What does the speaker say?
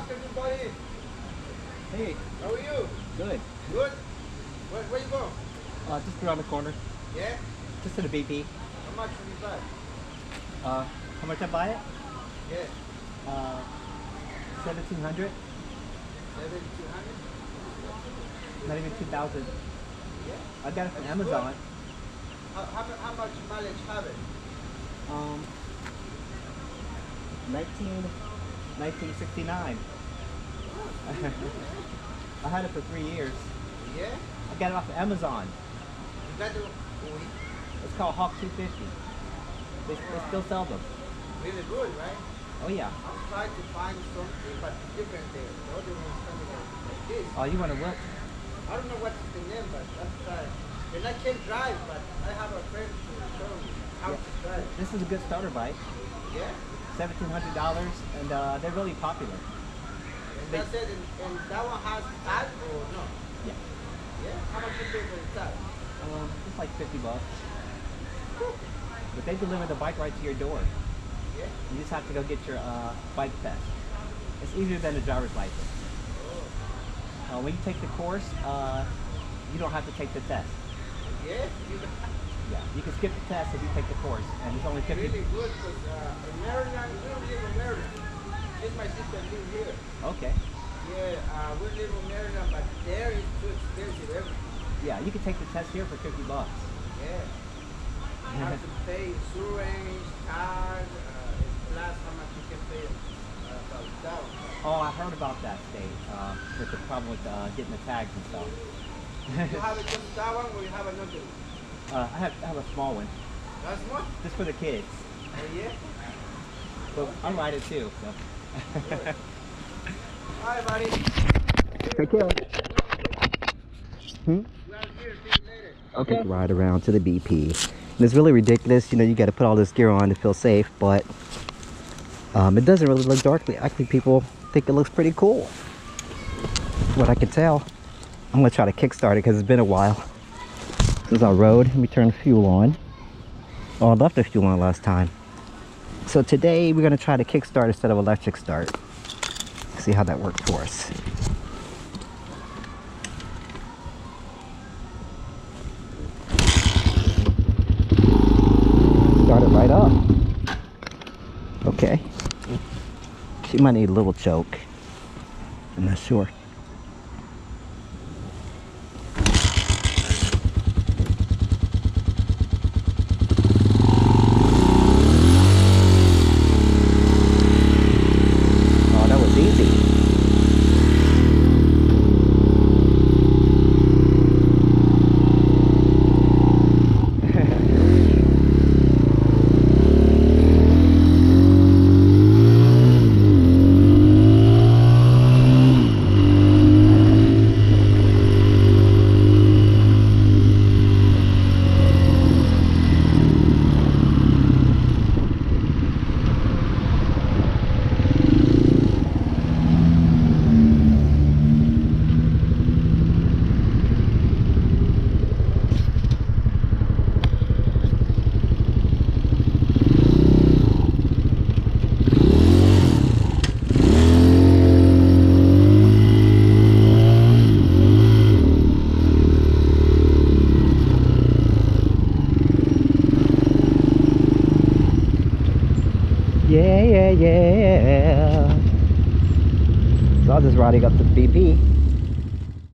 afternoon, buddy. Hey, How are you? good. Good. Where you go? Just around the corner. Yeah? Just at a BP. How much will you buy? How much I buy it? Yeah. 1,700. 7,200? Not even 2,000. Yeah. I got it from That's Amazon. good. How much mileage have it? 1969. I had it for 3 years. Yeah? I got it off of Amazon. You got the It's called Hawk 250. They still sell them. really good, right? Oh yeah. I'm trying to find something, but different there. The other one is coming like this. Oh, you want to what? I don't know what's the name, but let's try. And I can't drive, but I have a friend to show me how to drive. This is a good starter bike. Yeah? $1,700, and they're really popular. And that's it. And that one has tag or no? Yeah. Yeah? How much you pay for the tag? It's like $50. But they deliver the bike right to your door. Yeah? You just have to go get your bike test. It's easier than a driver's license. When you take the course, you don't have to take the test. Yeah? Yeah, you can skip the test if you take the course, and it's only 50. Really good because in Maryland, we don't live in Maryland. Just my sister live here. Okay. Yeah, we live in Maryland, but there is too expensive everything. Yeah, you can take the test here for $50. Yeah. You have to pay insurance, cars, plus how much you can pay about down. Oh, I heard about that state. With the problem with getting the tags and stuff. You have just that one or you have another one? I have a small one, That's one? just for the kids. Oh yeah? But I ride it too. So. Alright buddy. Take care. We'll see you later. Okay. Ride around to the BP. And it's really ridiculous, you know, you got to put all this gear on to feel safe, but it doesn't really look darkly. Actually, people think it looks pretty cool. What I can tell. I'm gonna try to kickstart it because it's been a while since I rode. Let me turn the fuel on. Oh, I left the fuel on last time. So today we're gonna try to kickstart instead of electric start. See how that works for us. Start it right up. Okay. She might need a little choke. I'm not sure. Oh, that was easy. Yeah. So I was just riding up to the BP.